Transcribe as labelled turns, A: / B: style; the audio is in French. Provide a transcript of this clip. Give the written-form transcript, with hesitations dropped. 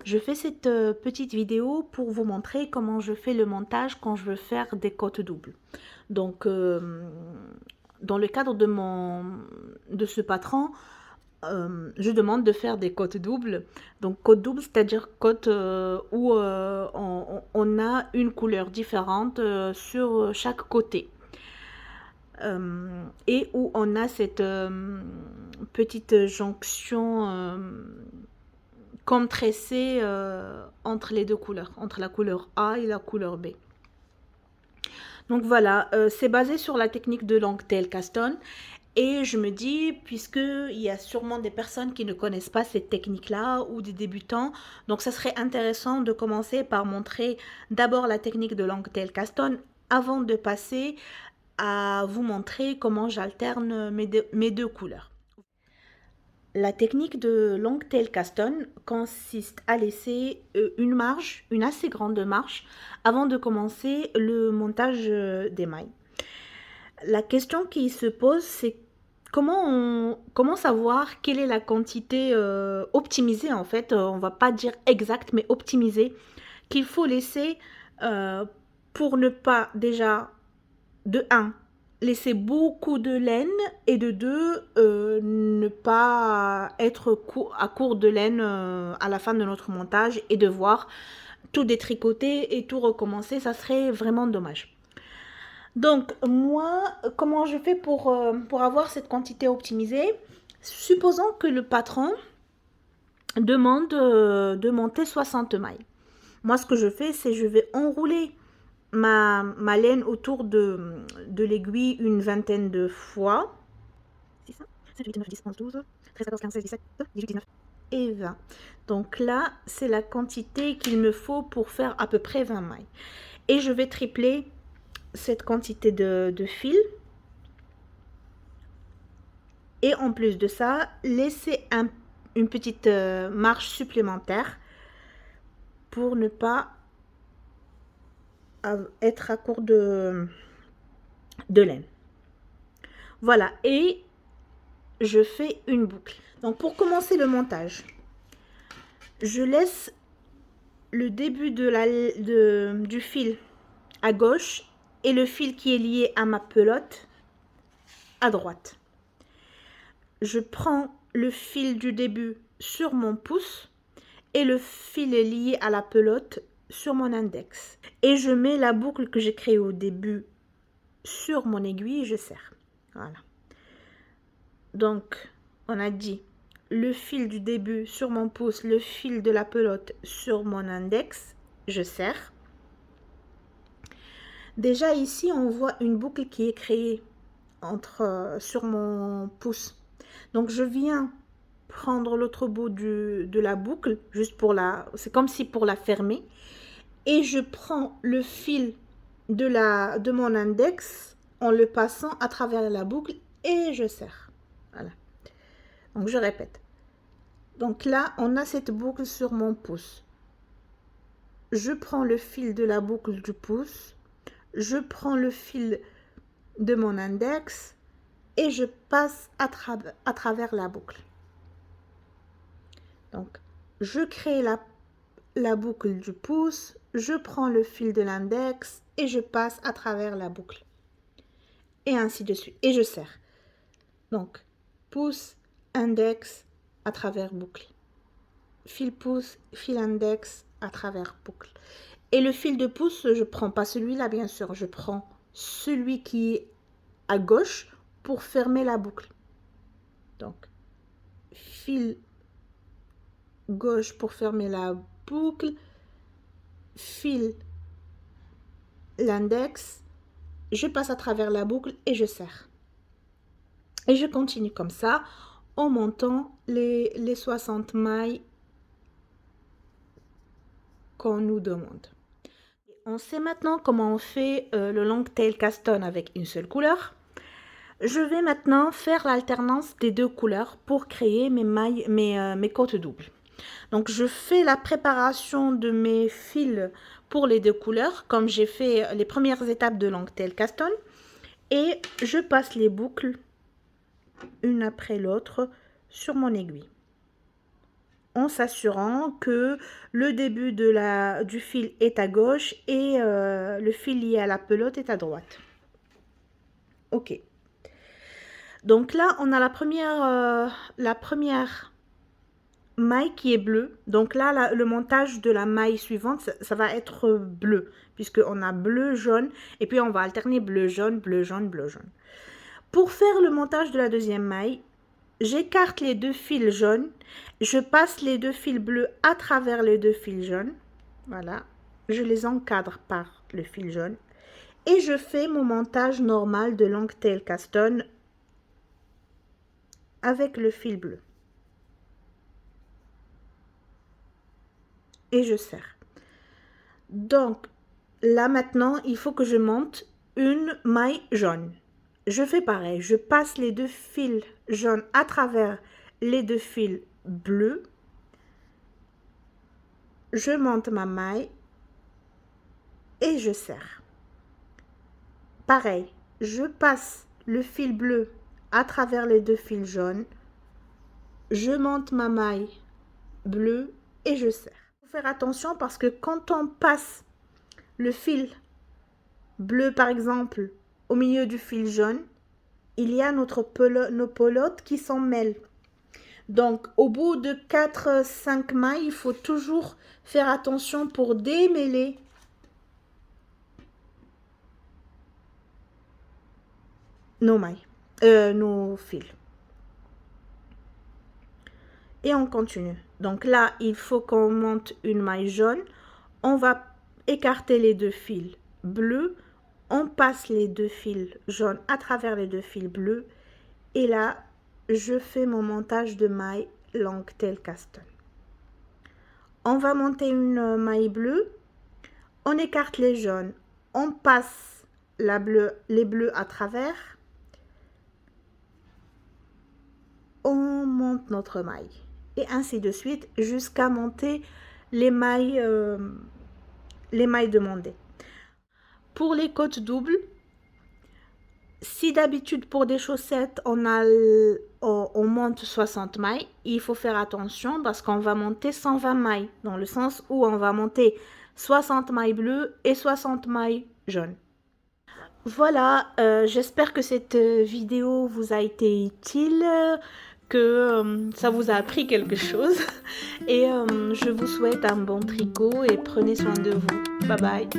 A: Je fais cette petite vidéo pour vous montrer comment je fais le montage quand je veux faire des côtes doubles. Donc, dans le cadre de ce patron, je demande de faire des côtes doubles. Donc, côte double, c'est-à-dire côte où on a une couleur différente sur chaque côté. Et où on a cette petite jonction comme tressée entre les deux couleurs, entre la couleur A et la couleur B. Donc voilà, c'est basé sur la technique de Langtail-Caston. Et je me dis, puisqu'il y a sûrement des personnes qui ne connaissent pas cette technique-là ou des débutants, donc ça serait intéressant de commencer par montrer d'abord la technique de Langtail-Caston avant de passer à vous montrer comment j'alterne mes deux couleurs. La technique de Langtail-Caston consiste à laisser une marge, une assez grande marge, avant de commencer le montage des mailles. La question qui se pose, c'est comment savoir quelle est la quantité optimisée, en fait, on va pas dire exacte, mais optimisée, qu'il faut laisser pour ne pas déjà, de 1, laisser beaucoup de laine et de 2, ne pas être à court de laine à la fin de notre montage et devoir tout détricoter et tout recommencer, ça serait vraiment dommage. Donc moi, comment je fais pour avoir cette quantité optimisée? Supposons que le patron demande de monter 60 mailles. Moi, ce que je fais, c'est je vais enrouler ma laine autour de l'aiguille une vingtaine de fois. 6, 7, 8, 9, 10, 11, 12, 13, 14, 15, 16, 17, 18, 19 et 20. Donc là, c'est la quantité qu'il me faut pour faire à peu près 20 mailles. Et je vais tripler cette quantité de fil. Et en plus de ça, laisser une petite marge supplémentaire pour ne pas être à court de laine. Voilà, et je fais une boucle. Donc pour commencer le montage, je laisse le début du fil à gauche et le fil qui est lié à ma pelote à droite. Je prends le fil du début sur mon pouce et le fil est lié à la pelote sur mon index. Et je mets la boucle que j'ai créée au début sur mon aiguille et je serre. Voilà. Donc, on a dit le fil du début sur mon pouce, le fil de la pelote sur mon index, je serre. Déjà ici, on voit une boucle qui est créée sur mon pouce. Donc, je viens prendre l'autre bout de la boucle, juste pour c'est comme si pour la fermer. Et je prends le fil de mon index en le passant à travers la boucle et je serre. Voilà. Donc, je répète. Donc là, on a cette boucle sur mon pouce. Je prends le fil de la boucle du pouce. Je prends le fil de mon index et je passe à travers la boucle. Donc, je crée la boucle du pouce. Je prends le fil de l'index et je passe à travers la boucle. Et ainsi de suite. Et je serre. Donc, pouce, index, à travers boucle. Fil pouce, fil index, à travers boucle. Et le fil de pouce, je prends pas celui-là, bien sûr. Je prends celui qui est à gauche pour fermer la boucle. Donc, fil gauche pour fermer la boucle. Fil l'index. Je passe à travers la boucle et je serre. Et je continue comme ça en montant les 60 mailles qu'on nous demande. On sait maintenant comment on fait le Langtail-Caston avec une seule couleur. Je vais maintenant faire l'alternance des deux couleurs pour créer mes côtes doubles. Donc je fais la préparation de mes fils pour les deux couleurs, comme j'ai fait les premières étapes de Langtail-Caston. Et je passe les boucles une après l'autre sur mon aiguille. en s'assurant que le début du fil est à gauche et le fil lié à la pelote est à droite. Ok. Donc là, on a la première maille qui est bleue. Donc là, le montage de la maille suivante, ça va être bleu, puisqu'on a bleu, jaune, et puis on va alterner bleu, jaune, bleu, jaune, bleu, jaune. Pour faire le montage de la deuxième maille, j'écarte les deux fils jaunes, je passe les deux fils bleus à travers les deux fils jaunes. Voilà, je les encadre par le fil jaune. Et je fais mon montage normal de long tail caston avec le fil bleu. Et je serre. Donc, là maintenant, il faut que je monte une maille jaune. Je fais pareil, je passe les deux fils jaunes à travers les deux fils bleus. Je monte ma maille et je serre. Pareil, je passe le fil bleu à travers les deux fils jaunes. Je monte ma maille bleue et je serre. Il faut faire attention parce que quand on passe le fil bleu par exemple au milieu du fil jaune, il y a nos pelotes qui s'en mêlent. Donc au bout de 4-5 mailles, il faut toujours faire attention pour démêler nos mailles, nos fils. Et on continue. Donc là, il faut qu'on monte une maille jaune. On va écarter les deux fils bleus. On passe les deux fils jaunes à travers les deux fils bleus. Et là, je fais mon montage de maille long tail caston. On va monter une maille bleue. On écarte les jaunes. On passe les bleus à travers. On monte notre maille. Et ainsi de suite jusqu'à monter les mailles demandées. Pour les côtes doubles, si d'habitude pour des chaussettes on monte 60 mailles, il faut faire attention parce qu'on va monter 120 mailles, dans le sens où on va monter 60 mailles bleues et 60 mailles jaunes. Voilà, j'espère que cette vidéo vous a été utile, que ça vous a appris quelque chose. Et je vous souhaite un bon tricot et prenez soin de vous. Bye bye.